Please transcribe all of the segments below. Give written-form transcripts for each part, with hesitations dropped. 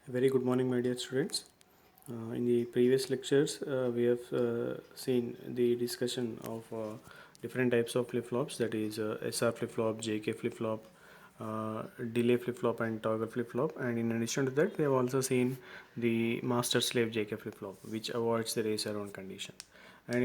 Very good morning, my dear students. In the previous lectures, we have seen the discussion of different types of flip-flops, that is SR flip-flop, JK flip-flop, delay flip-flop and toggle flip-flop, and in addition to that we have also seen the master-slave JK flip-flop, which avoids the race around condition. And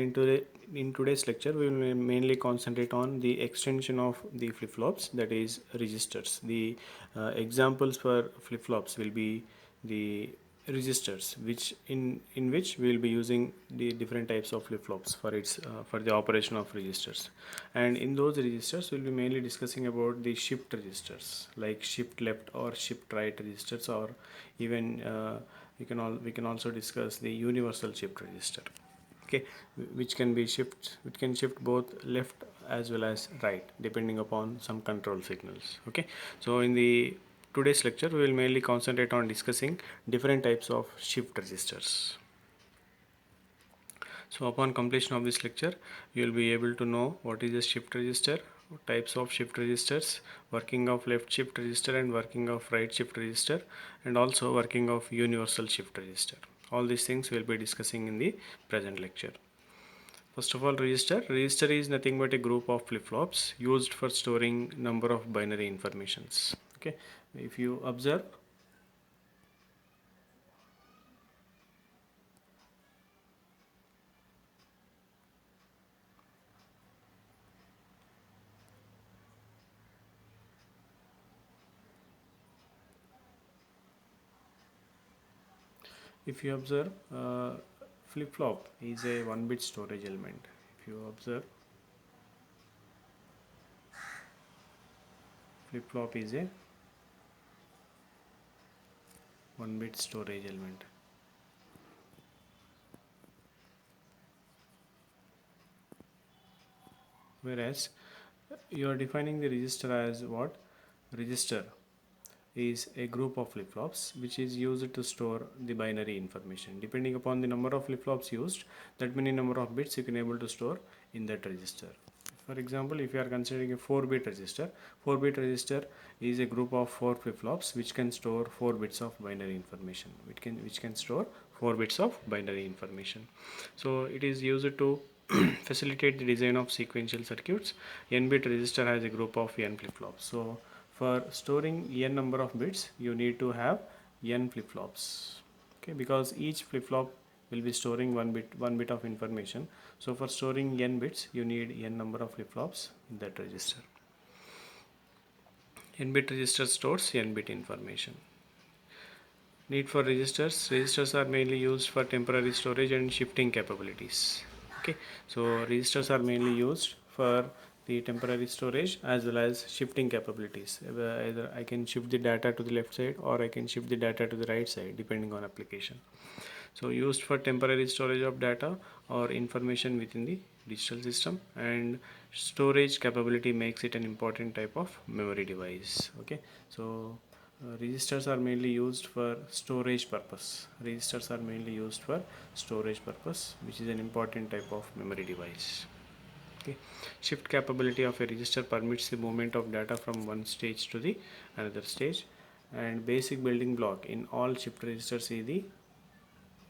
in today's lecture we will mainly concentrate on the extension of the flip-flops, that is registers. The examples for flip-flops will be the registers, which in which we will be using the different types of flip-flops for its for the operation of registers. And in those registers we will be mainly discussing about the shift registers, like shift left or shift right registers, or even we can also discuss the universal shift register. Okay, which can shift both left as well as right depending upon some control signals. Okay, so in the today's lecture we will mainly concentrate on discussing different types of shift registers. So upon completion of this lecture you will be able to know what is a shift register, types of shift registers, working of left shift register and working of right shift register, and also working of universal shift register. All these things we will be discussing in the present lecture. First of all, register. Register is nothing but a group of flip-flops used for storing number of binary informations. Okay, if you observe, if you observe, flip-flop is a 1-bit storage element. If you observe, flip-flop is a 1-bit storage element. Whereas you are defining the register as what? Register is a group of flip-flops which is used to store the binary information. Depending upon the number of flip-flops used, that many number of bits you can able to store in that register. For example, if you are considering a 4-bit register, 4-bit register is a group of 4 flip-flops which can store 4 bits of binary information. Which can store 4 bits of binary information. So it is used to facilitate the design of sequential circuits. N-bit register has a group of n flip-flops. So for storing n number of bits you need to have n flip-flops. Okay, because each flip-flop will be storing one bit of information. So for storing n bits you need n number of flip-flops in that register. N-bit register stores n-bit information. Need for registers. Registers are mainly used for temporary storage and shifting capabilities. Okay, so registers are mainly used for the temporary storage as well as shifting capabilities. Either I can shift the data to the left side or I can shift the data to the right side depending on application. So used for temporary storage of data or information within the digital system, and storage capability makes it an important type of memory device. Okay, so registers are mainly used for storage purpose. Registers are mainly used for storage purpose, which is an important type of memory device. Okay, shift capability of a register permits the movement of data from one stage to the another stage, and basic building block in all shift registers is the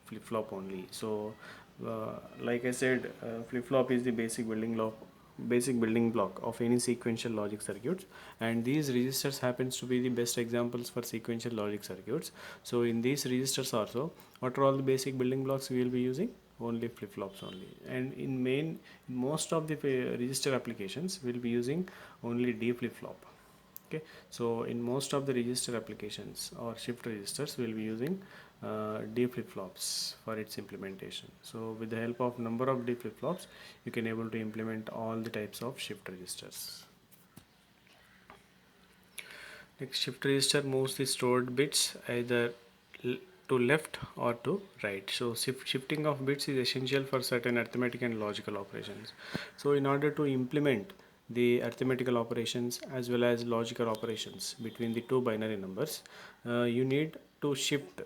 flip-flop only. So like I said, flip-flop is the basic building block of any sequential logic circuits, and these registers happens to be the best examples for sequential logic circuits. So in these registers also, what are all the basic building blocks we will be using? Only flip-flops only. And in most of the register applications we will be using only D flip-flop. Okay, so in most of the register applications or shift registers we will be using D flip-flops for its implementation. So with the help of number of D flip-flops you can able to implement all the types of shift registers. Next, shift register moves the stored bits either to left or to right. So shifting of bits is essential for certain arithmetic and logical operations. So in order to implement the arithmetical operations as well as logical operations between the two binary numbers, you need to shift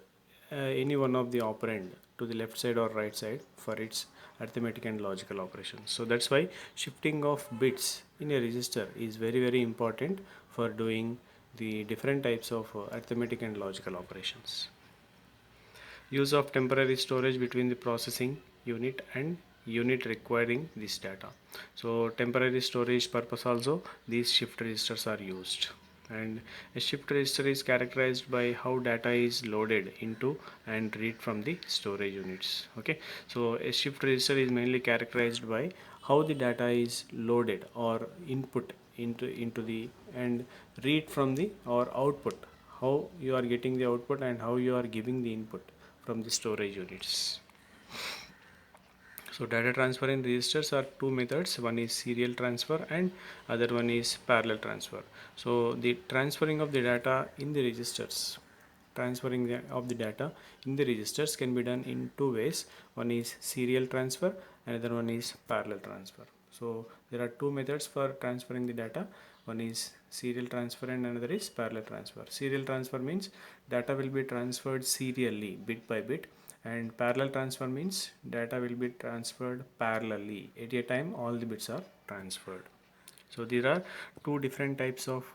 any one of the operand to the left side or right side for its arithmetic and logical operations. So that's why shifting of bits in a register is very important for doing the different types of arithmetic and logical operations. Use of temporary storage between the processing unit and unit requiring this data. So temporary storage purpose also these shift registers are used. And a shift register is characterized by how data is loaded into and read from the storage units. Okay, so a shift register is mainly characterized by how the data is loaded or input into the and read from the or output, how you are getting the output and how you are giving the input from the storage units. So data transfer in registers are two methods. One is serial transfer and other one is parallel transfer. So the transferring of the data in the registers, of the data in the registers can be done in two ways. One is serial transfer, another one is parallel transfer. So there are two methods for transferring the data. One is serial transfer and another is parallel transfer. Serial transfer means data will be transferred serially bit by bit, and parallel transfer means data will be transferred parallelly. At a time all the bits are transferred. So there are two different types of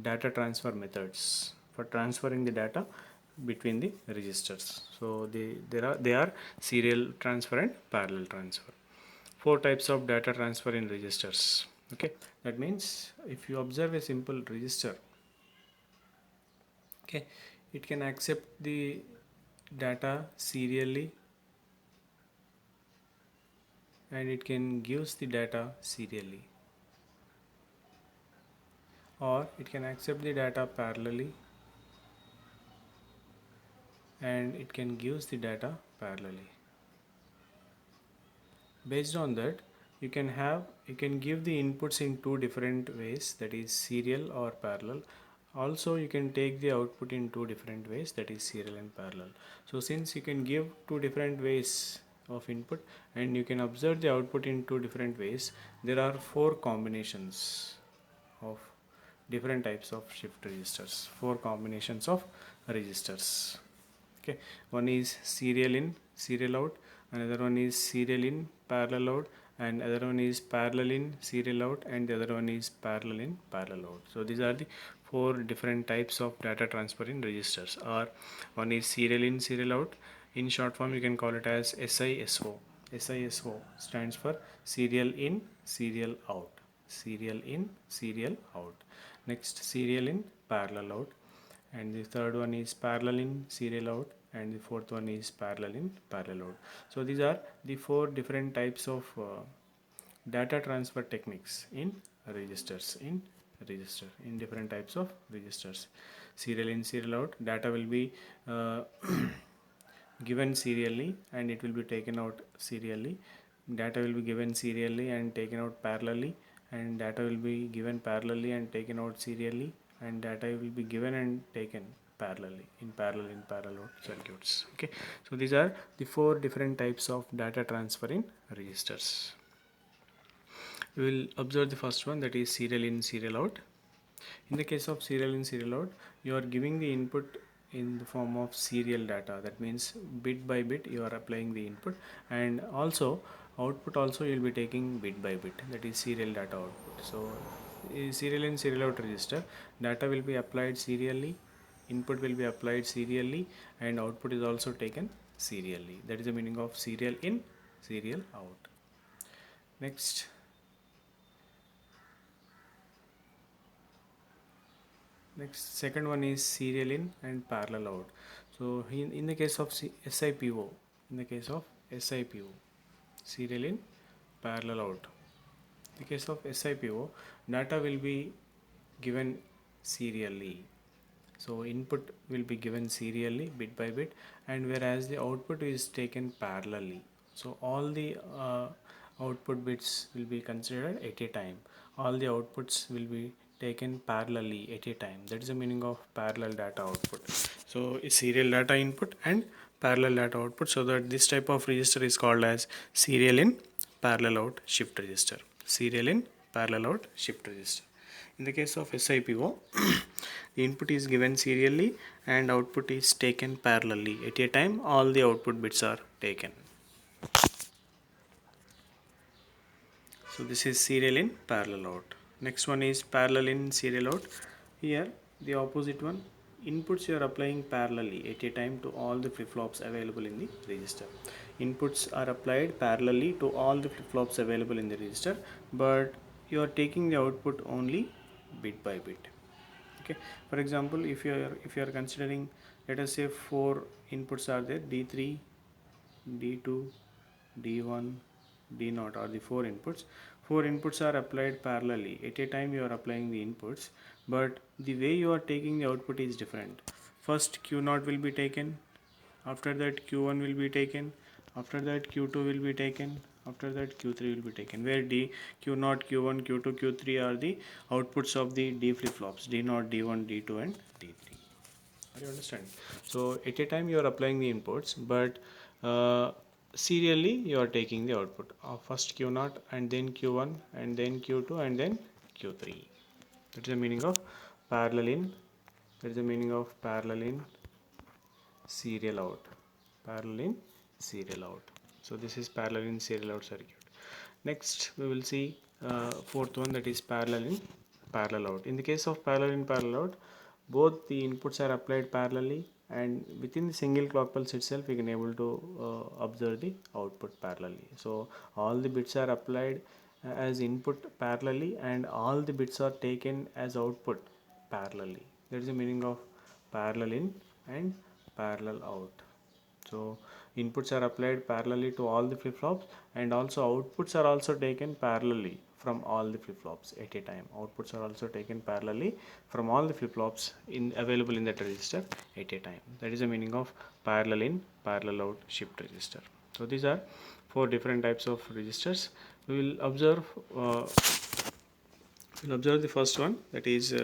data transfer methods for transferring the data between the registers. So they are serial transfer and parallel transfer. Four types of data transfer in registers. Okay, that means if you observe a simple register, okay, it can accept the data serially and it can gives the data serially, or it can accept the data parallelly and it can gives the data parallelly. Based on that, you can give the inputs in two different ways, that is serial or parallel. Also you can take the output in two different ways, that is serial and parallel. So since you can give two different ways of input and you can observe the output in two different ways, there are four combinations of different types of shift registers, four combinations of registers. Okay, one is serial in, serial out, another one is serial in, parallel out, and other one is parallel in, serial out, and the other one is parallel in, parallel out. So these are the four different types of data transfer in registers. Or one is serial in, serial out. In short form you can call it as SISO. SISO stands for serial in, serial out. Serial in, serial out. Next, serial in, parallel out, and the third one is parallel in, serial out, and the fourth one is parallel in, parallel out. So these are the four different types of data transfer techniques in registers, in different types of registers. Serial in, serial out, data will be given serially and it will be taken out serially. Data will be given serially and taken out parallelly, and data will be given parallelly and taken out serially, and data will be given and taken parallelly in parallel circuits. Okay, so these are the four different types of data transfer in registers. We will observe the first one, that is serial in, serial out. In the case of serial in, serial out, you are giving the input in the form of serial data. That means bit by bit you are applying the input, and also output also you will be taking bit by bit, that is serial data output. So serial in, serial out register, data will be applied serially, input will be applied serially, and output is also taken serially. That is the meaning of serial in, serial out. Next, second one is serial in and parallel out. So in the case of SIPO, in the case of SIPO, serial in, parallel out. In the case of SIPO, data will be given serially. So input will be given serially bit by bit, and whereas the output is taken parallelly. So all the output bits will be considered at a time. All the outputs will be taken parallelly at a time. That is the meaning of parallel data output. So it's serial data input and parallel data output. So that this type of register is called as serial in, parallel out shift register. Serial in, parallel out shift register. In the case of SIPO, the input is given serially and output is taken parallelly. At a time, all the output bits are taken. So this is serial in, parallel out. Next one is parallel in, serial out. Here the opposite one, inputs you are applying parallelly at a time to all the flip-flops available in the register. Inputs are applied parallelly to all the flip-flops available in the register, but you are taking the output only bit by bit. Okay, for example, if you are considering, let us say, four inputs are there: D3, D2, D1, D0 are the four inputs. Four inputs are applied parallelly. At a time you are applying the inputs, but the way you are taking the output is different. First Q0 will be taken, after that Q1 will be taken, after that Q2 will be taken, after that Q3 will be taken, where Q0, Q1, Q2, Q3 are the outputs of the D flip-flops, D0, D1, D2 and D3. Are you understand? So at a time you are applying the inputs, but serially you are taking the output of first Q0 and then Q1 and then Q2 and then Q3. That is the meaning of parallel in. That is the meaning of parallel in, serial out. Parallel in, serial out. So this is parallel in, serial out circuit. Next we will see fourth one, that is parallel in, parallel out. In the case of parallel in, parallel out, both the inputs are applied parallelly, and within the single clock pulse itself we can able to observe the output parallelly. So all the bits are applied as input parallelly, and all the bits are taken as output parallelly. That is the meaning of parallel in and parallel out. So inputs are applied parallelly to all the flip-flops, and also outputs are also taken parallelly from all the flip-flops at a time. Outputs are also taken parallelly from all the flip-flops in available in that register at a time. That is the meaning of parallel in, parallel out shift register. So these are four different types of registers. We will observe the first one, that is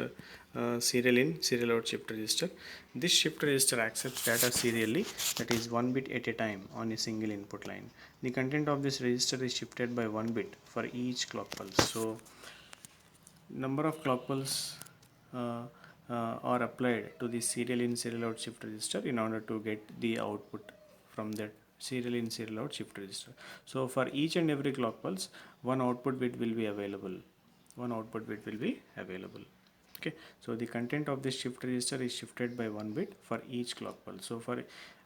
serial in, serial out shift register. This shift register accepts data serially, that is one bit at a time on a single input line. The content of this register is shifted by one bit for each clock pulse. So number of clock pulse are applied to the serial in, serial out shift register in order to get the output from that serial in, serial out shift register. So for each and every clock pulse, one output bit will be available. Okay, so the content of this shift register is shifted by one bit for each clock pulse. So for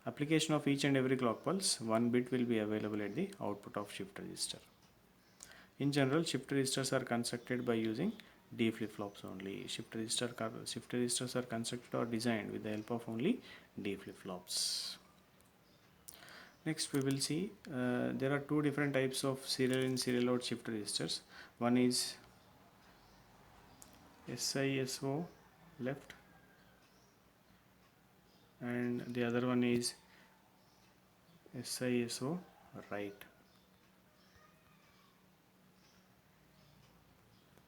application of each and every clock pulse, one bit will be available at the output of shift register. In general, shift registers are constructed by using D flip-flops only. Shift registers are constructed or designed with the help of only D flip-flops. Next we will see there are two different types of serial in, serial out shift registers. One is SISO left, and the other one is SISO right.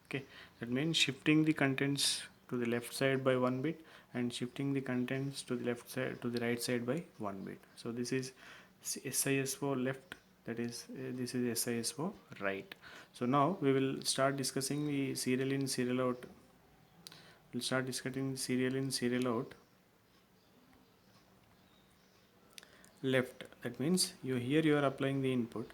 Okay, that means shifting the contents to the left side by one bit and shifting the contents to the left side to the right side by one bit. So this is SISO left, that is this is SISO right. So now we will start discussing the serial in, serial out. We'll start discussing serial in, serial out left. That means you are applying the input,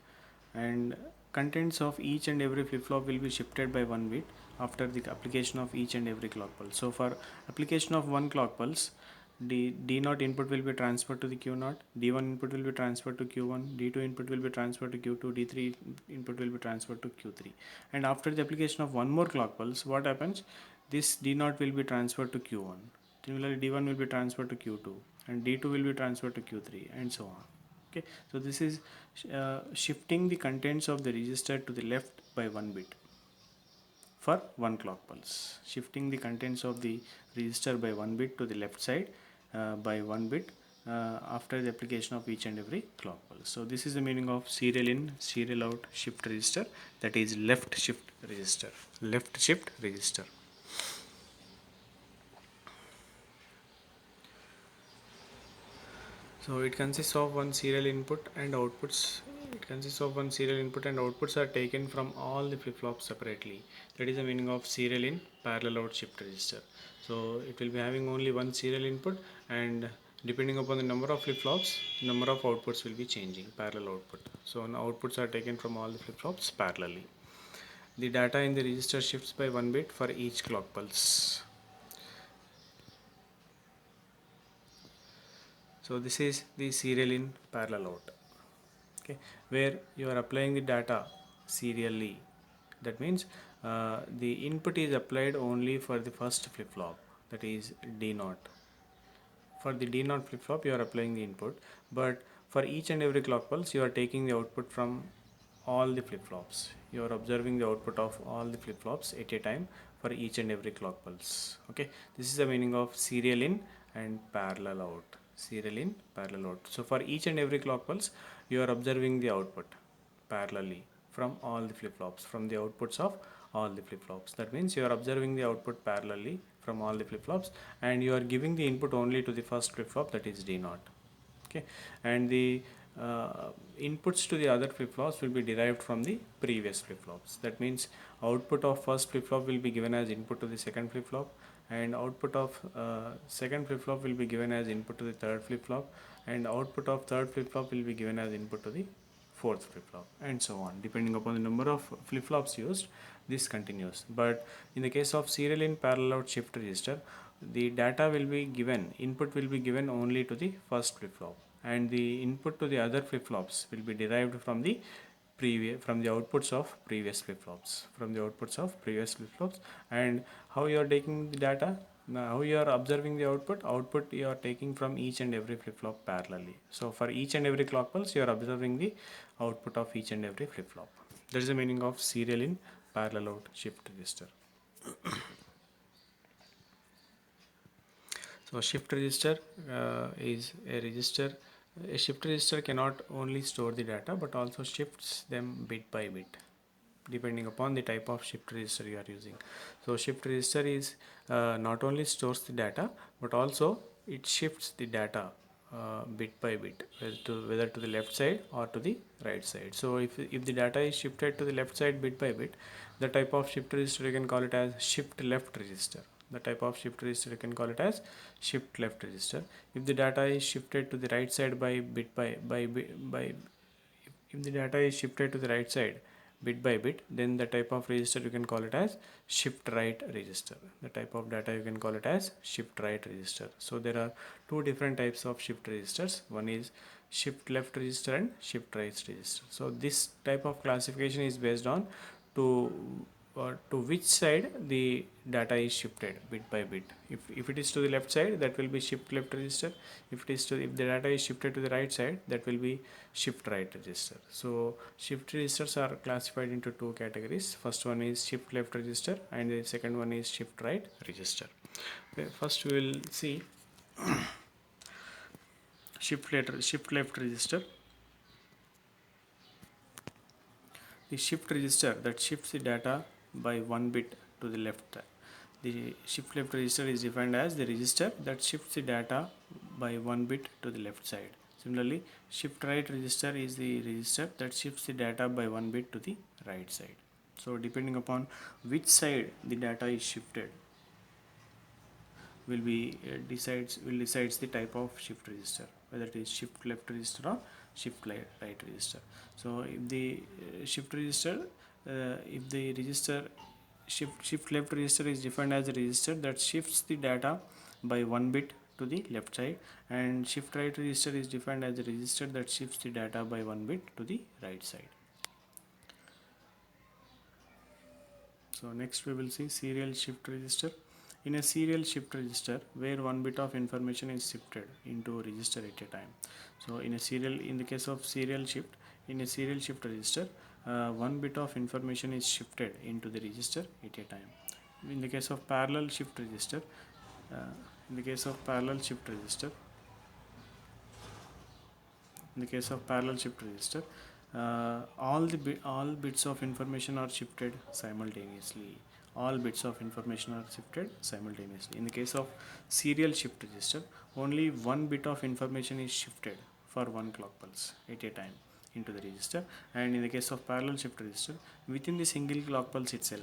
and contents of each and every flip-flop will be shifted by one bit after the application of each and every clock pulse. So for application of one clock pulse, the D0 input will be transferred to the Q0, D1 input will be transferred to Q1, D2 input will be transferred to Q2, D3 input will be transferred to Q3. And after the application of one more clock pulse, what happens? This D0 will be transferred to Q1. Similarly, D1 will be transferred to Q2, and D2 will be transferred to Q3, and so on. Okay, so this is shifting the contents of the register to the left by one bit for one clock pulse. Shifting the contents of the register by one bit to the left side by one bit after the application of each and every clock pulse. So this is the meaning of serial in, serial out shift register, that is left shift register. Left shift register. So it consists of one serial input and outputs. Are taken from all the flip-flops separately. That is the meaning of serial in, parallel out shift register. So it will be having only one serial input, and depending upon the number of flip-flops, number of outputs will be changing, parallel output. So outputs are taken from all the flip-flops parallelly. The data in the register shifts by one bit for each clock pulse. So this is the serial in parallel out, okay, where you are applying the data serially. That means the input is applied only for the first flip flop, that is D naught. For the D naught flip flop you are applying the input, but for each and every clock pulse you are taking the output from all the flip flops. You are observing the output of all the flip flops at a time for each and every clock pulse. Okay, this is the meaning of serial in and parallel out. Serial in, parallel out. So for each and every clock pulse you are observing the output parallelly from all the flip flops, from the outputs of all the flip flops. That means you are observing the output parallelly from all the flip flops, and you are giving the input only to the first flip flop, that is D naught. Okay, and the inputs to the other flip flops will be derived from the previous flip flops. That means output of first flip flop will be given as input to the second flip flop, and output of second flip flop will be given as input to the third flip flop, and output of third flip flop will be given as input to the fourth flip flop, and so on. Depending upon the number of flip flops used, this continues. But in the case of serial in parallel out shift register, the data will be given, input will be given only to the first flip flop, and the input to the other flip flops will be derived from the from the outputs of previous flip flops, and how you are taking the data, now how you are observing the output you are taking from each and every flip flop parallelly. So for each and every clock pulse you are observing the output of each and every flip flop. That is the meaning of serial in parallel out shift register. So shift register is a register. A shift register cannot only store the data but also shifts them bit by bit, depending upon the type of shift register you are using. So shift register is not only stores the data but also it shifts the data bit by bit, whether to the left side or to the right side. So if the data is shifted to the left side bit by bit, the type of shift register you can call it as shift left register. The type of shift register you can call it as shift left register. If the data is shifted to the right side by bit by if the data is shifted to the right side bit by bit, then the type of register you can call it as shift right register. The type of data you can call it as shift right register. So there are two different types of shift registers. One is shift left register and shift right register. So this type of classification is based on to to which side the data is shifted bit by bit. If it is to the left side, that will be shift left register. If the data is shifted to the right side, that will be shift right register. So shift registers are classified into two categories. First one is shift left register and the second one is shift right register. Okay, first we will see shift left register. The shift register that shifts the data by one bit to the left. The shift left register is defined as the register that shifts the data by one bit to the left side. Similarly, shift right register is the register that shifts the data by one bit to the right side. So depending upon which side the data is shifted will decides the type of shift register, whether it is shift left register or shift right register. So if the shift register if the register shift left register is defined as a register that shifts the data by one bit to the left side, and shift right register is defined as a register that shifts the data by one bit to the right side. So next we will see serial shift register. In a serial shift register, where one bit of information is shifted into a register at a time. So in the case of serial shift, in a serial shift register, one bit of information is shifted into the register at a time. In the case of parallel shift register, uh, in the case of parallel shift register, in the case of parallel shift register, all bits of information are shifted simultaneously. All bits of information are shifted simultaneously. In the case of serial shift register, only one bit of information is shifted for one clock pulse at a time into the register. And in the case of parallel shift register, within the single clock pulse itself,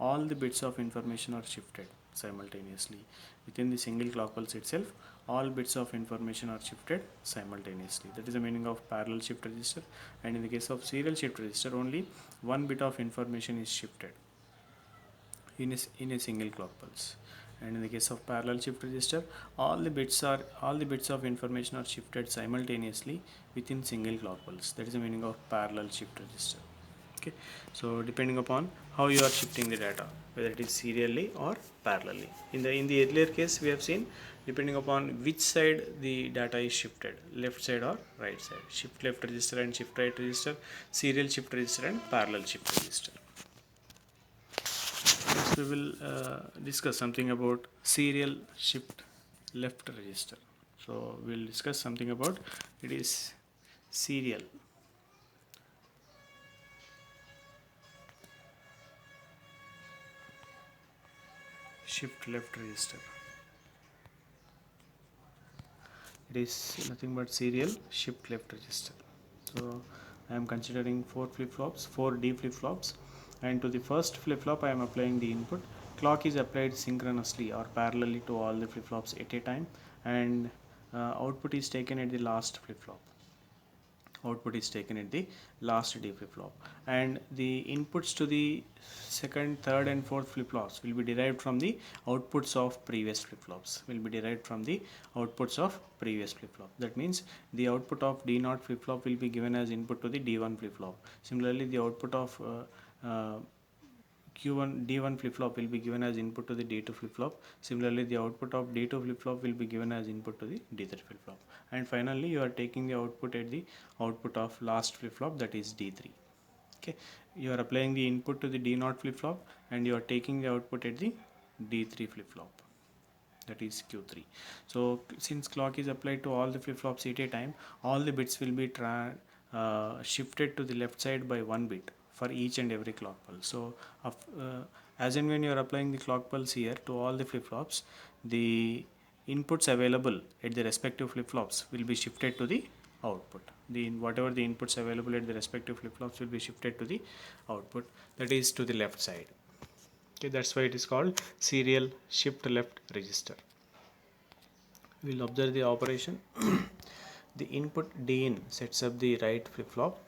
all the bits of information are shifted simultaneously. Within the single clock pulse itself, all bits of information are shifted simultaneously. That is the meaning of parallel shift register. And in the case of serial shift register, only one bit of information is shifted in a single clock pulse. And in the case of parallel shift register, all the bits of information are shifted simultaneously within single clock pulse. That is the meaning of parallel shift register. Okay, so depending upon how you are shifting the data, whether it is serially or parallelly. In the earlier case, we have seen depending upon which side the data is shifted, left side or right side. Shift left register and shift right register, serial shift register and parallel shift register. Next, we will discuss something about serial shift left register. So we'll discuss something about it is serial shift left register. It is nothing but serial shift left register. So I am considering 4 flip-flops, 4 D flip-flops, and to the first flip-flop I am applying the input. Clock is applied synchronously or parallelly to all the flip-flops at a time, and output is taken at the last flip-flop. Output is taken at the last D flip-flop, and the inputs to the second, third and fourth flip-flops will be derived from the outputs of previous flip-flops. That means the output of D0 flip-flop will be given as input to the D1 flip-flop. Similarly, the output of Q1 D1 flip-flop will be given as input to the D2 flip-flop. Similarly, the output of D2 flip-flop will be given as input to the D3 flip-flop. And finally, you are taking the output at the output of last flip-flop, that is D3. Okay, you are applying the input to the D0 flip-flop and you are taking the output at the D3 flip-flop, that is Q3. So since clock is applied to all the flip-flops at a time, all the bits will be shifted to the left side by 1 bit for each and every clock pulse. So as and when you are applying the clock pulse here to all the flip-flops, the inputs available at the respective flip-flops will be shifted to the output. Whatever the inputs available at the respective flip-flops will be shifted to the output, that is to the left side. Okay, that's why it is called serial shift left register. We'll observe the operation. The input D in sets up the right flip-flop.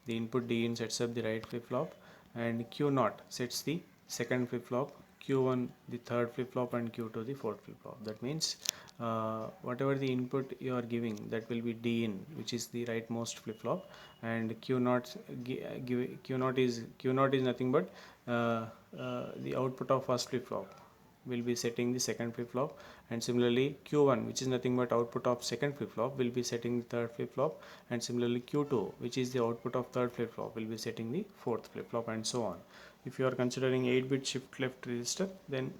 The input D in sets up the right flip-flop, and Q0 sets the second flip-flop, Q1 the third flip-flop, and Q2 the fourth flip-flop. That means whatever the input you are giving, that will be D in, which is the rightmost flip-flop, and Q0 is nothing but the output of first flip-flop will be setting the second flip-flop, and similarly Q1, which is nothing but output of second flip-flop, will be setting the third flip-flop, and similarly Q2, which is the output of third flip-flop, will be setting the fourth flip-flop, and so on. If you are considering 8-bit shift left register, then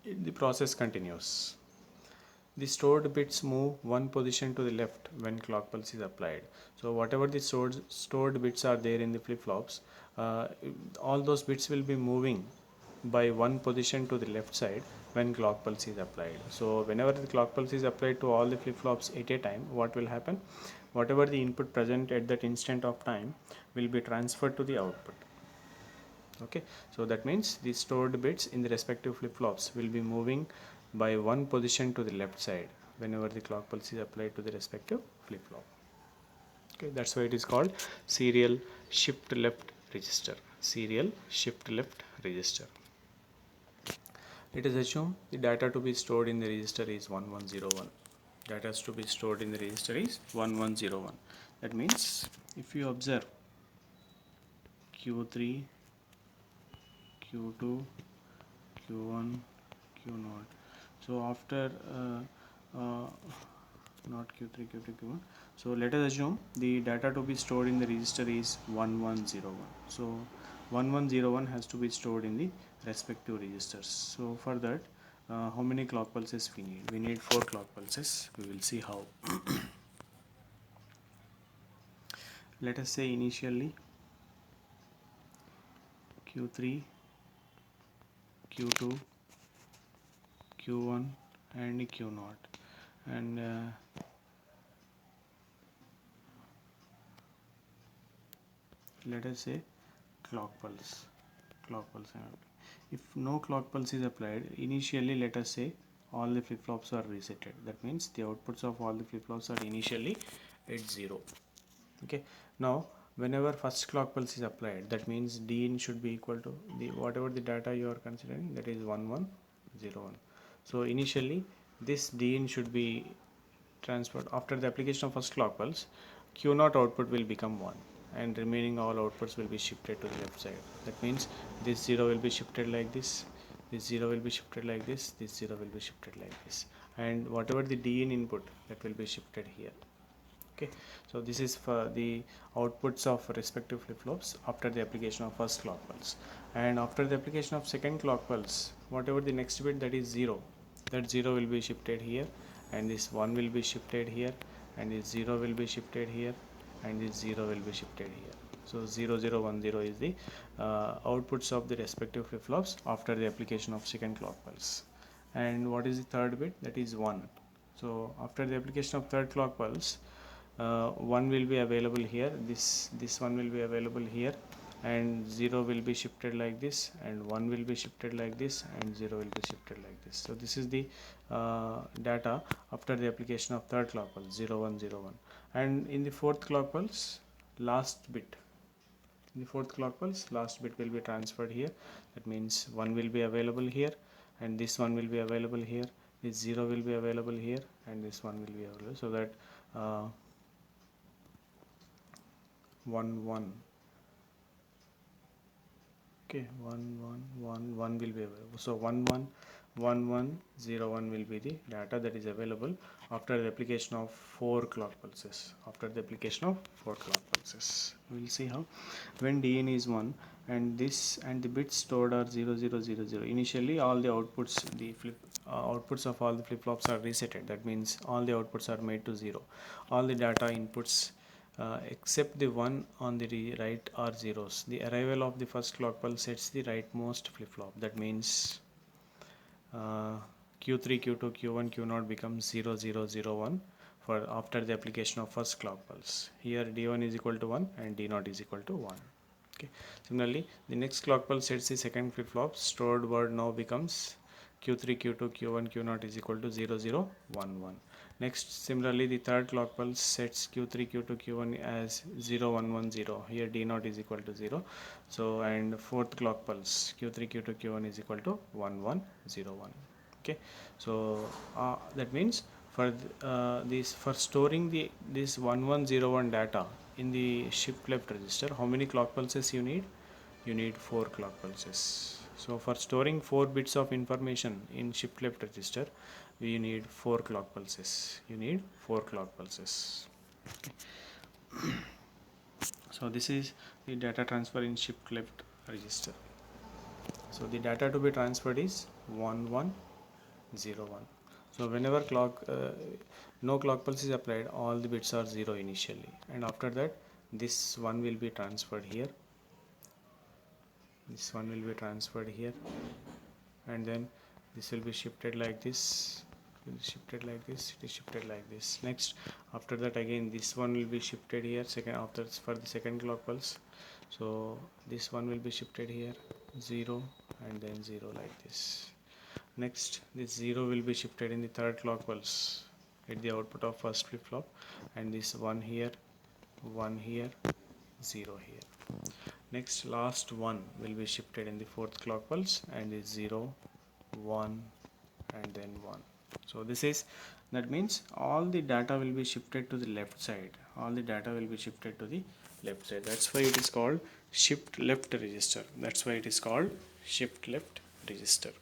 the process continues. The stored bits move one position to the left when clock pulse is applied. So whatever the stored bits are there in the flip-flops, all those bits will be moving by one position to the left side when clock pulse is applied. So whenever the clock pulse is applied to all the flip-flops at a time, what will happen? Whatever the input present at that instant of time will be transferred to the output. Okay, so that means the stored bits in the respective flip-flops will be moving by one position to the left side whenever the clock pulse is applied to the respective flip-flop. Okay, that's why it is called serial shift left register. Serial shift left register. Let us assume the data to be stored in the register is 1101. Data to be stored in the register is 1101. That means if you observe Q3, Q2, Q1, Q0. So after not Q3, Q2, Q1. So let us assume the data to be stored in the register is 1101. So 1101 has to be stored in the respective registers. So for that, how many clock pulses we need? We need 4 clock pulses. We will see how. Let us say initially Q3, Q2, Q1 and Q0, and let us say clock pulse. If no clock pulse is applied initially, let us say all the flip-flops are resetted. That means the outputs of all the flip-flops are initially at 0. Okay, now whenever first clock pulse is applied, that means D in should be equal to the whatever the data you are considering, that is 1101. So initially this D in should be transferred. After the application of first clock pulse, Q naught output will become 1 and remaining all outputs will be shifted to the left side. That means this 0 will be shifted like this 0 will be shifted like this 0 will be shifted like this, and whatever the D in input, that will be shifted here. Okay, so this is for the outputs of respective flip-flops after the application of first clock pulse. And after the application of second clock pulse, whatever the next bit, that is 0, that 0 will be shifted here, and this 1 will be shifted here, and this 0 will be shifted here, and this 0 will be shifted here. So 0 0 1 0 is the outputs of the respective flip-flops after the application of second clock pulse. And what is the third bit? That is 1. So after the application of third clock pulse, 1 will be available here, this one will be available here, and 0 will be shifted like this, and 1 will be shifted like this, and 0 will be shifted like this. So this is the data after the application of third clock pulse, 0 1 0 1. And in the fourth clock pulse, last bit, in the fourth clock pulse, last bit will be transferred here. That means 1 will be available here, and this one will be available here, this 0 will be available here, and this one will be available, so that 1 1, okay, 1 1 1 1 will be available. So 1 1 1 1 0 1 will be the data that is available after the application of 4 clock pulses. After the application of 4 clock pulses, we will see how when DN is 1 and this and the bits stored are 0 0 0 0. Initially all the outputs, the outputs of all the flip-flops are resetted. That means all the outputs are made to 0. All the data inputs except the one on the right are zeros. The arrival of the first clock pulse sets the rightmost flip-flop. That means Q3, Q2, Q1, Q0 becomes 0 0 0 1 for after the application of first clock pulse. Here D1 is equal to 1 and D0 is equal to 1. Okay. Similarly, the next clock pulse sets the second flip-flop. Stored word now becomes Q3, Q2, Q1, Q0 is equal to 0 0 1 1. Next, similarly, the third clock pulse sets Q3, Q2, Q1 as 0 1 1 0. Here D0 is equal to 0. So, and fourth clock pulse Q3, Q2, Q1 is equal to 1 1 0 1. Okay. So that means for this, for storing this 1101 data in the shift left register, how many clock pulses you need? You need 4 clock pulses. So for storing 4 bits of information in shift left register, we need 4 clock pulses. You need 4 clock pulses. Okay. So this is the data transfer in shift left register. So the data to be transferred is 1101. So whenever no clock pulse is applied, all the bits are 0 initially, and after that this one will be transferred here, this one will be transferred here, and then this will be shifted like this, shifted like this, it is shifted like this. Next, after that again this one will be shifted here, second after for the second clock pulse. So this one will be shifted here, 0 and then 0 like this. Next, this 0 will be shifted in the third clock pulse at the output of first flip-flop, and this 1 here, 1 here, 0 here. Next, last 1 will be shifted in the fourth clock pulse, and is 0 1 and then 1. So this is, that means all the data will be shifted to the left side. All the data will be shifted to the left side. That's why it is called shift left register. That's why it is called shift left register.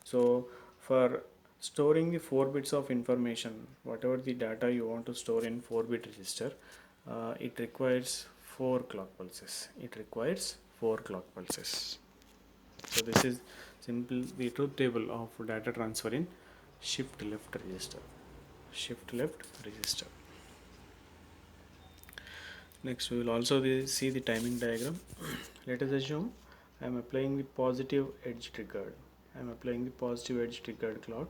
So for storing the 4 bits of information, whatever the data you want to store in 4-bit register, it requires 4 clock pulses. It requires 4 clock pulses. So this is simple the truth table of data transfer in shift left register. Shift left register. Next, we will also see the timing diagram. Let us assume I am applying the positive edge triggered. I am applying the positive edge triggered clock.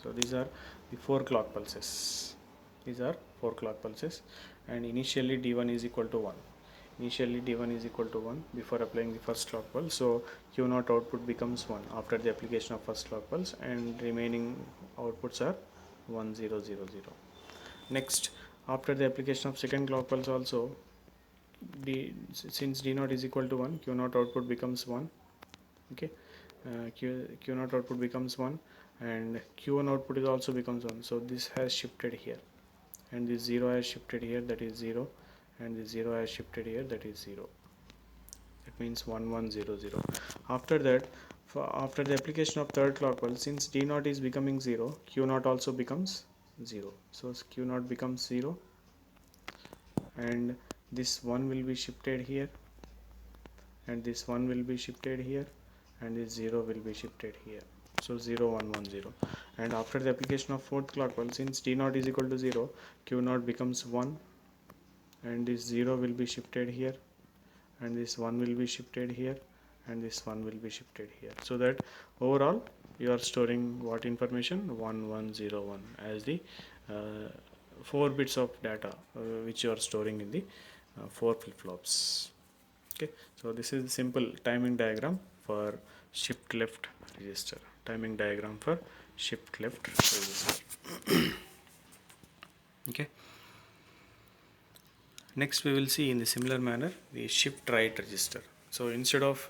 So these are the 4 clock pulses. These are 4 clock pulses, and initially D1 is equal to 1. Initially D1 is equal to 1 before applying the first clock pulse. So Q0 output becomes 1 after the application of first clock pulse, and remaining outputs are 1 0 0 0. Next, after the application of second clock pulse also, since D0 is equal to 1, Q0 output becomes 1. Okay, Q naught output becomes 1, and Q1 output is also becomes 1. So this has shifted here, and this 0 has shifted here, that is 0, and this 0 has shifted here, that is 0. That means 1 1 0 0. After that, after the application of third clock pulse, since D naught is becoming 0, Q naught also becomes 0. So Q naught becomes 0, and this 1 will be shifted here, and this 1 will be shifted here, and this 0 will be shifted here. So 0 1 1 0. And after the application of fourth clock pulse, since D naught is equal to 0, Q naught becomes 1, and this 0 will be shifted here, and this 1 will be shifted here, and this 1 will be shifted here. So that overall you are storing what information? 1101 as the 4 bits of data which you are storing in the 4 flip-flops. Okay, so this is the simple timing diagram for shift left register. Timing diagram for shift left register. Okay. Next we will see in the similar manner the shift right register. So instead of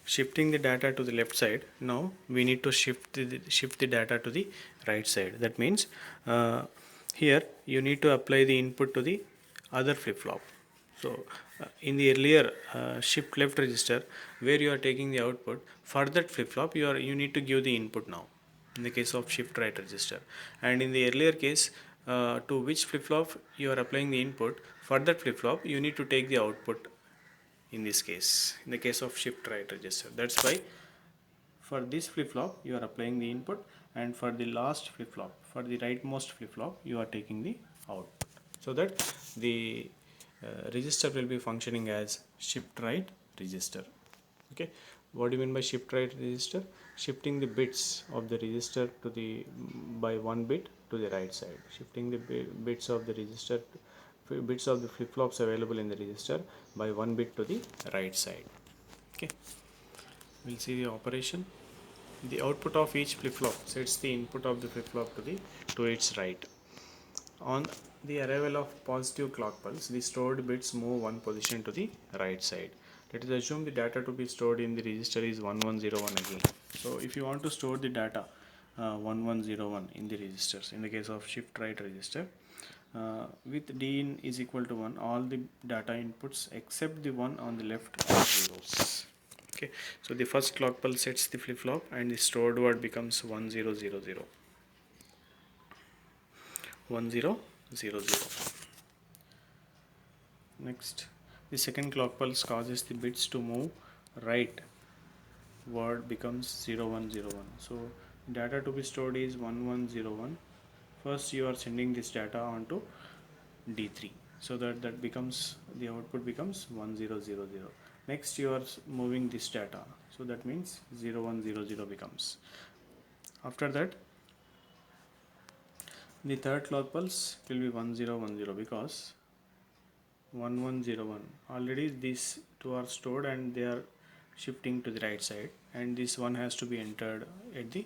shifting the data to the left side, now we need to shift the data to the right side. That means here you need to apply the input to the other flip-flop. So in the earlier shift left register, where you are taking the output, for that flip-flop you need to give the input now, in the case of shift right register. And in the earlier case, to which flip-flop you are applying the input, for that flip-flop you need to take the output in this case, in the case of shift right register. That's why for this flip-flop you are applying the input, and for the last flip-flop, for the rightmost flip-flop, you are taking the output, so that the register will be functioning as shift right register. Okay, what do you mean by shift right register? Shifting the bits of the register to the by one bit to the right side, shifting the bits of the register, bits of the flip-flops available in the register by one bit to the right side. Okay, we'll see the operation. The output of each flip-flop sets the input of the flip-flop to its right. On the arrival of positive clock pulse, the stored bits move one position to the right side. Let us assume the data to be stored in the register is 1101 again. So if you want to store the data 1101 in the registers, in the case of shift right register, with D in is equal to 1, all the data inputs except the one on the left are zeros. Okay, so the first clock pulse sets the flip-flop, and the stored word becomes 1000. 1000. Next, the second clock pulse causes the bits to move right, word becomes 0101. So data to be stored is 1101. First you are sending this data onto D3, so that becomes, the output becomes 1000. Next you are moving this data, so that means 0100 becomes. After that, the third clock pulse will be 1010, because 1101 already these two are stored and they are shifting to the right side, and this one has to be entered at the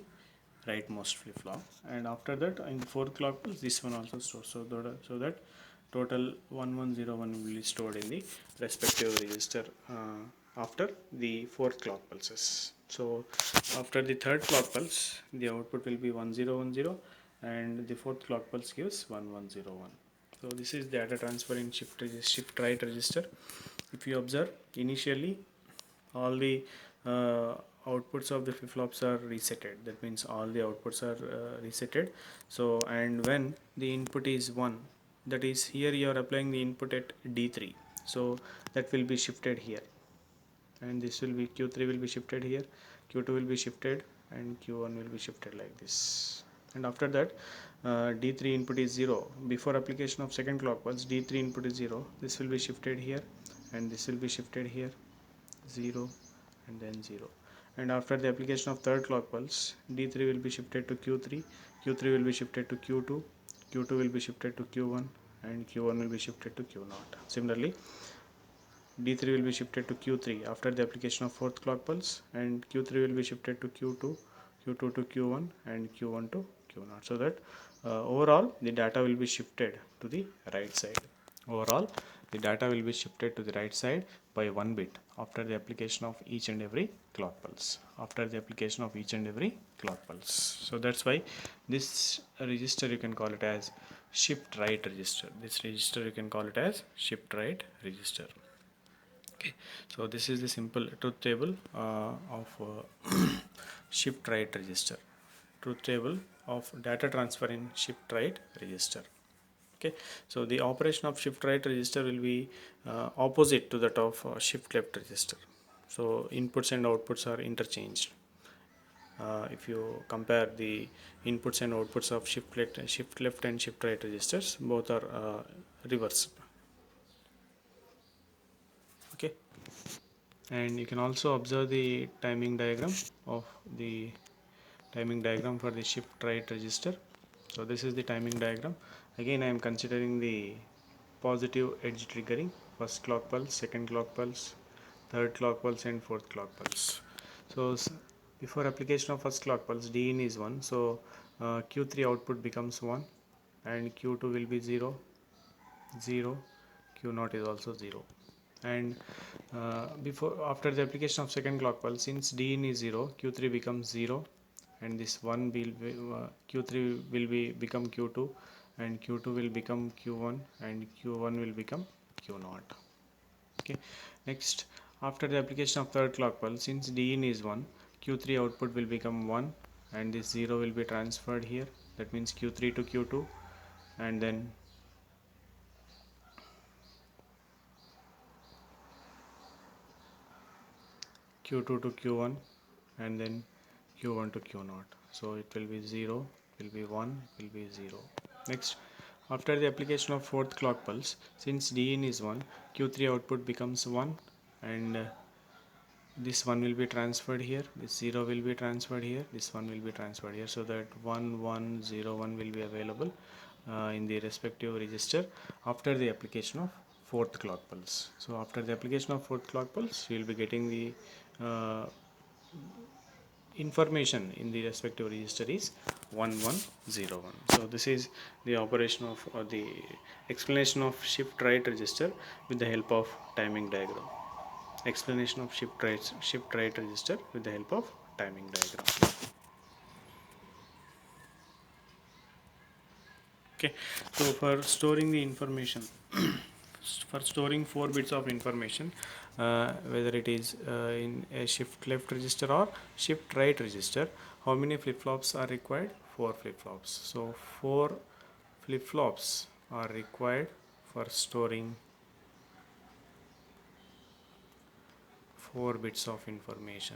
rightmost flip-flop, and after that in fourth clock pulse this one also stored, so that total 1101 will be stored in the respective register after the fourth clock pulses. So after the third clock pulse the output will be 1010, and the fourth clock pulse gives 1101. So this is data transfer in shift right register. If you observe, initially all the outputs of the flip-flops are resetted. That means all the outputs are resetted. So, and when the input is 1, that is here you are applying the input at D3, so that will be shifted here, and this will be Q3 will be shifted here, Q2 will be shifted, and Q1 will be shifted like this. And after that D3 input is 0. Before application of second clock pulse, D3 input is 0. This will be shifted here, and this will be shifted here, 0 and then 0. And after the application of third clock pulse, D3 will be shifted to Q3, Q3 will be shifted to Q2, Q2 will be shifted to Q1, and Q1 will be shifted to Q0. Similarly, D3 will be shifted to Q3 after the application of fourth clock pulse, and Q3 will be shifted to Q2, Q2 to Q1, and Q1 to Q0. So that overall the data will be shifted to the right side. Overall the data will be shifted to the right side by 1 bit after the application of each and every clock pulse. After the application of each and every clock pulse. So that's why this register you can call it as shift right register. This register you can call it as shift right register. Okay, so this is the simple truth table of shift right register. Truth table of data transfer in shift right register. Okay, so the operation of shift right register will be opposite to that of shift left register. So inputs and outputs are interchanged. If you compare the inputs and outputs of shift left and shift right registers, both are reversed. Okay, and you can also observe the timing diagram of the timing diagram for the shift right register. So this is the timing diagram. Again, I am considering the positive edge triggering: first clock pulse, second clock pulse, third clock pulse, and fourth clock pulse. So before application of first clock pulse, D in is 1, so Q3 output becomes 1, and Q2 will be 0, 0, Q0 is also 0. And before after the application of second clock pulse, since D in is 0, Q3 becomes 0, and this 1 will be, Q3 will be become Q2, and Q2 will become Q1, and Q1 will become Q0. Okay, next, after the application of third clock pulse, since D in is 1, Q3 output will become 1, and this 0 will be transferred here, that means Q3 to Q2, and then Q2 to Q1, and then Q1 to Q0. So it will be 0, will be 1, will be 0. Next, after the application of fourth clock pulse, since D in is 1, Q3 output becomes 1, and this 1 will be transferred here, this 0 will be transferred here, this 1 will be transferred here, so that 1 1 0 1 will be available in the respective register after the application of fourth clock pulse. So after the application of fourth clock pulse, you will be getting the information in the respective register is 1101. So this is the operation of the explanation of shift right register with the help of timing diagram. Explanation of shift right register with the help of timing diagram. Okay, so for storing the information, for storing 4 bits of information, whether it is in a shift left register or shift right register, how many flip flops are required? 4 flip flops. So 4 flip flops are required for storing 4 bits of information.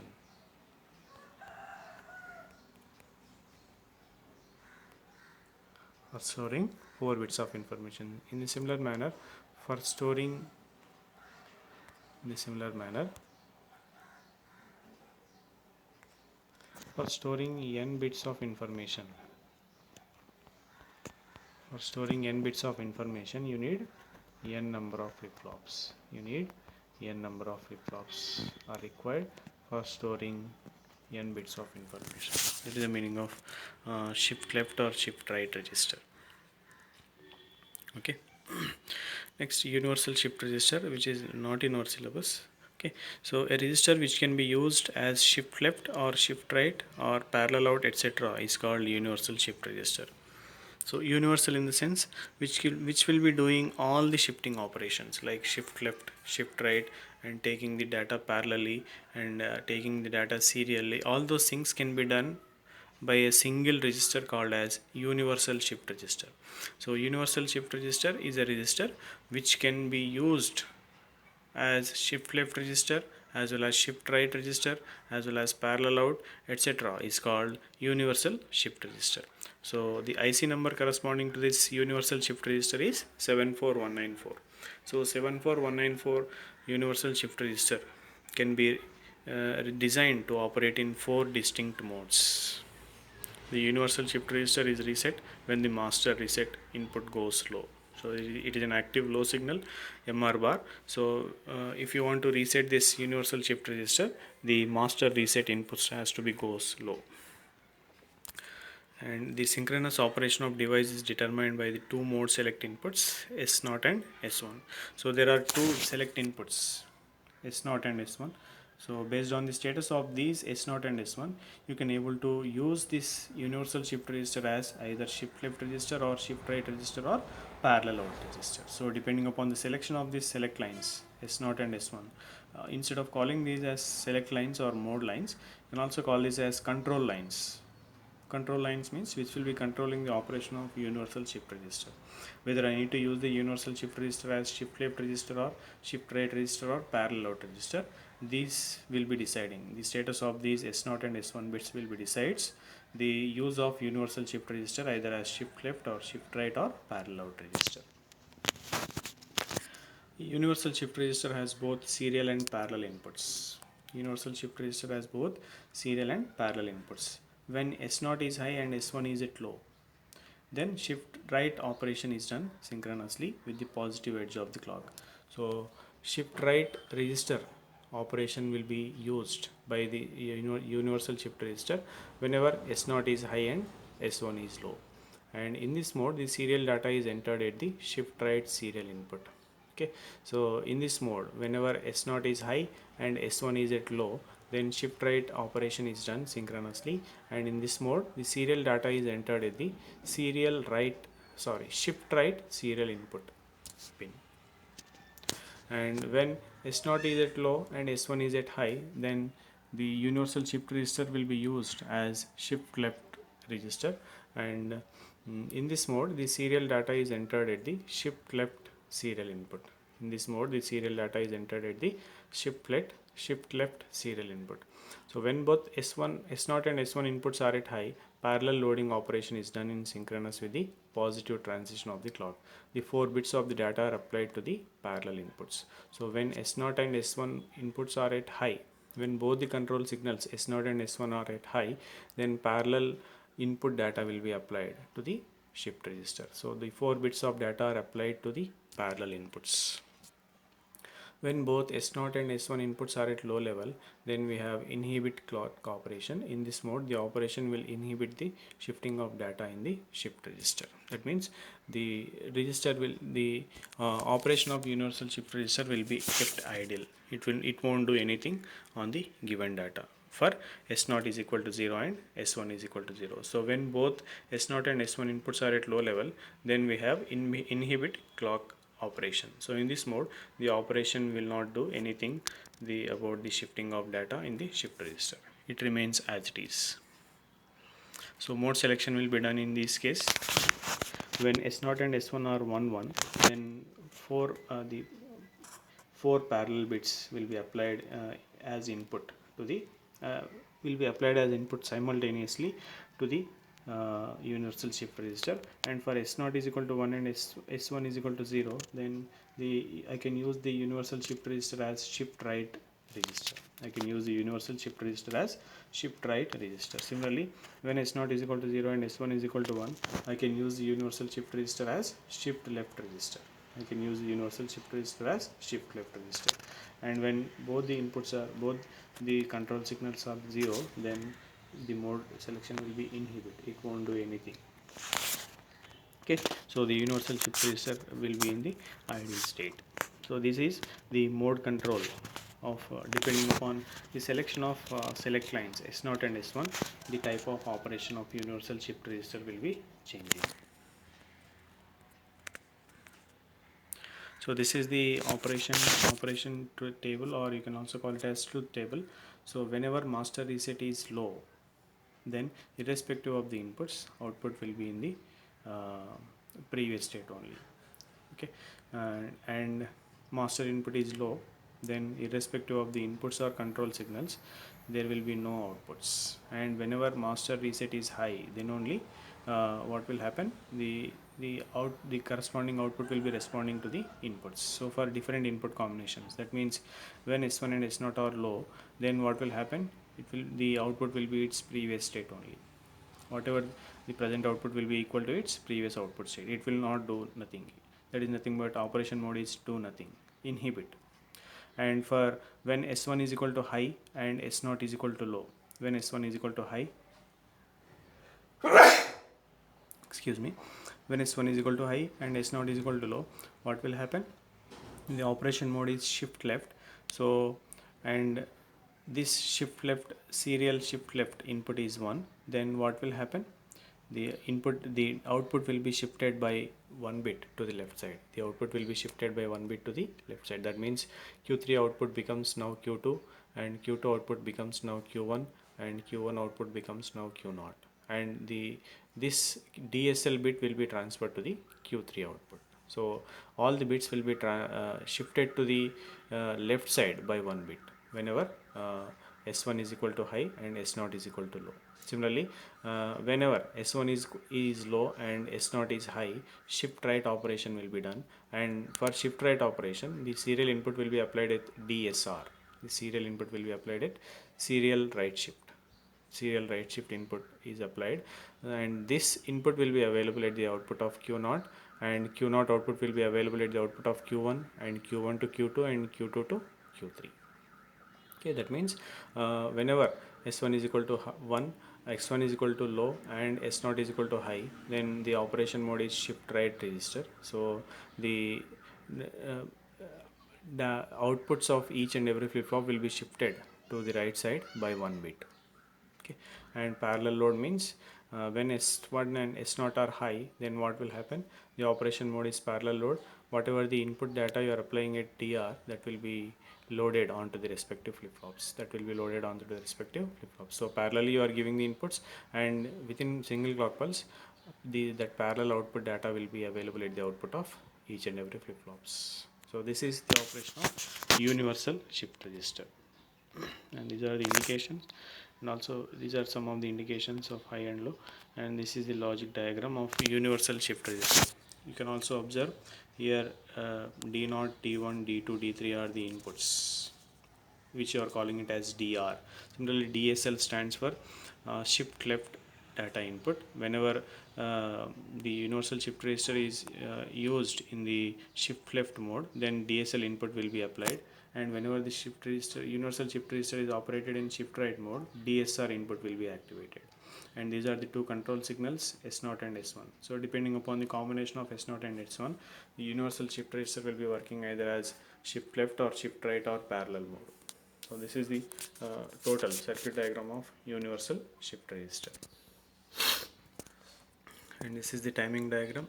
For storing 4 bits of information. In a similar manner, for storing in a similar manner, for storing n bits of information, for storing n bits of information, you need n number of flip flops. You need n number of flip flops are required for storing n bits of information. That is the meaning of shift left or shift right register. Okay. Next, universal shift register, which is not in our syllabus. Okay, so a register which can be used as shift left or shift right or parallel out, etc., is called universal shift register. So universal in the sense which will be doing all the shifting operations like shift left, shift right, and taking the data parallelly and taking the data serially. All those things can be done by a single register called as universal shift register. So universal shift register is a register which can be used as shift left register as well as shift right register as well as parallel out, etc., is called universal shift register. So the IC number corresponding to this universal shift register is 74194. So 74194 universal shift register can be designed to operate in 4 distinct modes. The universal shift register is reset when the master reset input goes low. So it is an active low signal MR bar. So if you want to reset this universal shift register, the master reset input has to be goes low. And the synchronous operation of device is determined by the two mode select inputs S0 and S1. So there are two select inputs S0 and S1. So based on the status of these S0 and S1, you can able to use this universal shift register as either shift left register or shift right register or parallel out register. So depending upon the selection of these select lines S0 and S1, instead of calling these as select lines or mode lines, you can also call these as control lines. Control lines means which will be controlling the operation of universal shift register. Whether I need to use the universal shift register as shift left register or shift right register or parallel out register, these will be deciding the status of these S0 and S1 bits will be decides the use of universal shift register either as shift left or shift right or parallel out register. Universal shift register has both serial and parallel inputs. Universal shift register has both serial and parallel inputs. When S0 is high and S1 is at low, then shift right operation is done synchronously with the positive edge of the clock. So shift right register operation will be used by the universal shift register whenever S0 is high and S1 is low. And in this mode, the serial data is entered at the shift right serial input. Okay, so in this mode, whenever S0 is high and S1 is at low, then shift right operation is done synchronously, and in this mode the serial data is entered at the shift right serial input pin. And when S0 is at low and S1 is at high, then the universal shift register will be used as shift left register, and in this mode the serial data is entered at the shift left serial input. In this mode the serial data is entered at the shift left serial input. So when both S0 and S1 inputs are at high, parallel loading operation is done in synchronous with the positive transition of the clock. The 4 bits of the data are applied to the parallel inputs. So when S0 and S1 inputs are at high, when both the control signals S0 and S1 are at high, then parallel input data will be applied to the shift register. So the 4 bits of data are applied to the parallel inputs. When both S0 and S1 inputs are at low level, then we have inhibit clock operation. In this mode, the operation will inhibit the shifting of data in the shift register. That means the operation of universal shift register will be kept idle. It won't do anything on the given data for S0 is equal to 0 and S1 is equal to 0. So when both S0 and S1 inputs are at low level, then we have inhibit clock operation. So in this mode the operation will not do anything about the shifting of data in the shift register. It remains as it is. So mode selection will be done in this case. When S0 and S1 are 1 1, then the 4 parallel bits will be applied as input to the will be applied as input simultaneously to the universal shift register. And for S0 is equal to 1 and S1 is equal to 0, then I can use the universal shift register as shift right register. I can use the universal shift register as shift right register. Similarly, when S0 is equal to 0 and S1 is equal to 1, I can use the universal shift register as shift left register. I can use the universal shift register as shift left register. And when both the control signals are 0, then the mode selection will be inhibit. It won't do anything. Okay, so the universal shift register will be in the idle state. So this is the mode control of depending upon the selection of select lines S0 and S1, the type of operation of universal shift register will be changing. So this is the operation truth table, or you can also call it as truth table. So whenever master reset is low, then irrespective of the inputs, output will be in the previous state only. Okay, and master input is low, then irrespective of the inputs or control signals, there will be no outputs. And whenever master reset is high, then only what will happen, the corresponding output will be responding to the inputs. So for different input combinations, that means when S1 and S0 are low, then what will happen, the output will be its previous state only. Whatever the present output will be equal to its previous output state. It will not do nothing. That is nothing but operation mode is do nothing, inhibit. And for when S1 is equal to high and S0 is equal to low, when S1 is equal to high excuse me, when S1 is equal to high and S0 is equal to low, what will happen? The operation mode is shift left. So, and this shift left, serial shift left input is 1, then what will happen? The output will be shifted by 1 bit to the left side. The output will be shifted by 1 bit to the left side. That means Q3 output becomes now Q2, and Q2 output becomes now Q1, and Q1 output becomes now Q0, and this DSL bit will be transferred to the Q3 output. So all the bits will be shifted to the left side by 1 bit whenever S1 is equal to high and S0 is equal to low. Similarly, whenever S1 is low and S0 is high, shift right operation will be done, and for shift right operation, the serial input will be applied at DSR. The serial input will be applied at serial right shift. Serial right shift input is applied, and this input will be available at the output of Q0, and Q0 output will be available at the output of Q1, and Q1 to Q2, and Q2 to Q3. Okay, that means whenever S1 is equal to 1, X1 is equal to low, and S0 is equal to high, then the operation mode is shift right register. So the uh, the outputs of each and every flip flop will be shifted to the right side by 1 bit. Okay, and parallel load means when S1 and S0 are high, then what will happen? The operation mode is parallel load. Whatever the input data you are applying at DR, that will be loaded onto the respective flip flops. That will be loaded onto the respective flip flops. So parallelly you are giving the inputs, and within single clock pulse, that parallel output data will be available at the output of each and every flip flops. So this is the operation of universal shift register, and these are the indications, and also these are some of the indications of high and low, and this is the logic diagram of universal shift register. You can also observe here D0, D1, D2, D3 are the inputs which you are calling it as DR. Similarly, DSL stands for shift left data input. Whenever the universal shift register is used in the shift left mode, then DSL input will be applied, and whenever the shift register, universal shift register is operated in shift right mode, DSR input will be activated, and these are the two control signals, S0 and S1. So depending upon the combination of S0 and S1, the universal shift register will be working either as shift left or shift right or parallel mode. So this is the total circuit diagram of universal shift register, and this is the timing diagram.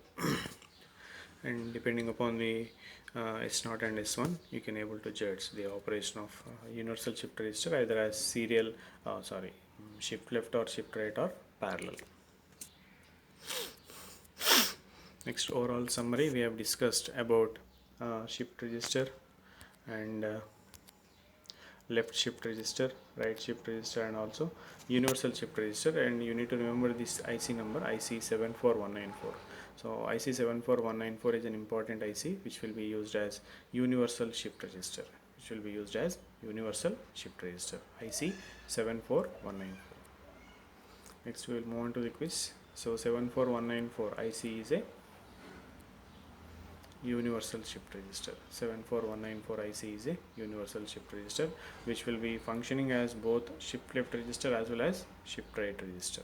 And depending upon the S0 and S1, you can able to judge the operation of universal shift register either as serial, shift left or shift right or parallel. Next, overall summary, we have discussed about shift register and left shift register, right shift register, and also universal shift register. And you need to remember this IC number, IC74194. So IC74194 is an important IC which will be used as universal shift register, IC74194. Next we will move on to the quiz. So 74194 IC is a universal shift register. 74194 IC is a universal shift register which will be functioning as both shift left register as well as shift right register.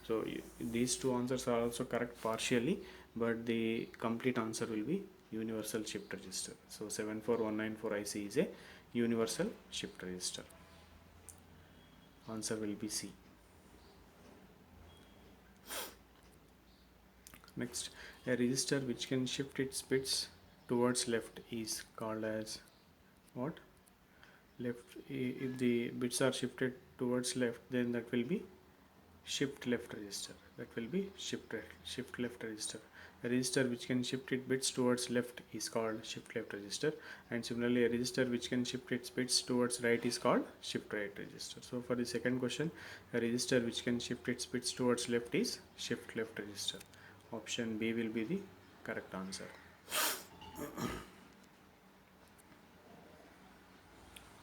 So these two answers are also correct partially, but the complete answer will be universal shift register. So 74194 IC is a universal shift register. Answer will be C. Next, a register which can shift its bits towards left is called as what? Left. If the bits are shifted towards left, then that will be shift left register. Shift left register. A register which can shift its bits towards left is called shift left register, and similarly a register which can shift its bits towards right is called shift right register. So for the second question, a register which can shift its bits towards left is shift left register. Option B will be the correct answer.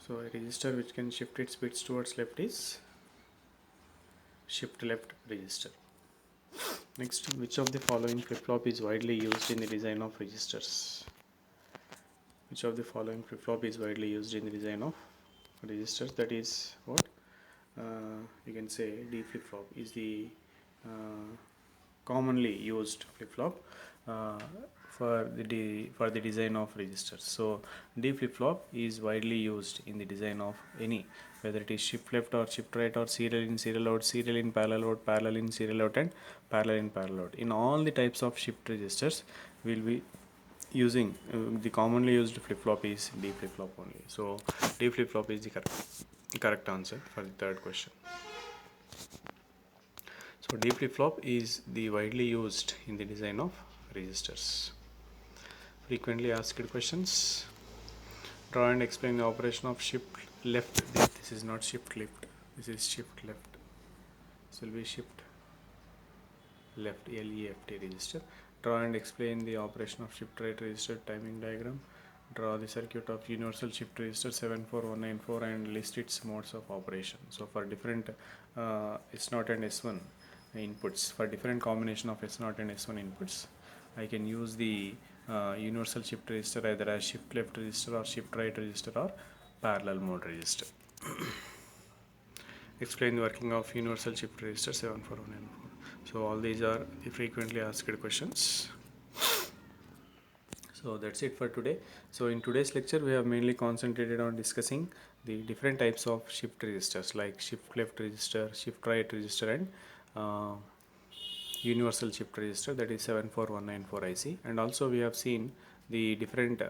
So a register which can shift its bits towards left is shift left register. Next, which of the following flip-flop is widely used in the design of registers? Which of the following flip-flop is widely used in the design of registers? That is what? You can say D flip-flop is the commonly used flip-flop uh, for the design of registers. So D flip-flop is widely used in the design of any, whether it is shift left or shift right or serial in, serial out, serial in, parallel in, serial out, and parallel in, parallel out. In all the types of shift registers, we'll be using the commonly used flip-flop is D flip-flop only. So D flip-flop is the correct answer for the third question. So D flip-flop is the widely used in the design of registers. Frequently asked questions. Draw and explain the operation of shift left. This is not shift left. This is shift left. This will be shift left, LEFT register. Draw and explain the operation of shift right register timing diagram. Draw the circuit of universal shift register 74194 and list its modes of operation. So for different S0 and S1 inputs, for different combination of S0 and S1 inputs, I can use the universal shift register either as shift left register or shift right register or parallel mode register. Explain the working of universal shift register 74194. So all these are the frequently asked questions. So that's it for today. So in today's lecture we have mainly concentrated on discussing the different types of shift registers like shift left register, shift right register, and uh, universal shift register, that is 74194 IC. And also we have seen the different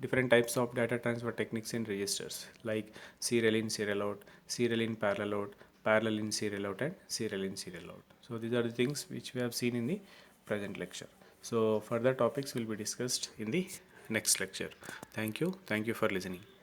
different types of data transfer techniques in registers like serial in, serial out, serial in, parallel out, parallel in, serial out, and serial in, serial out. So these are the things which we have seen in the present lecture. So further topics will be discussed in the next lecture. Thank you for listening.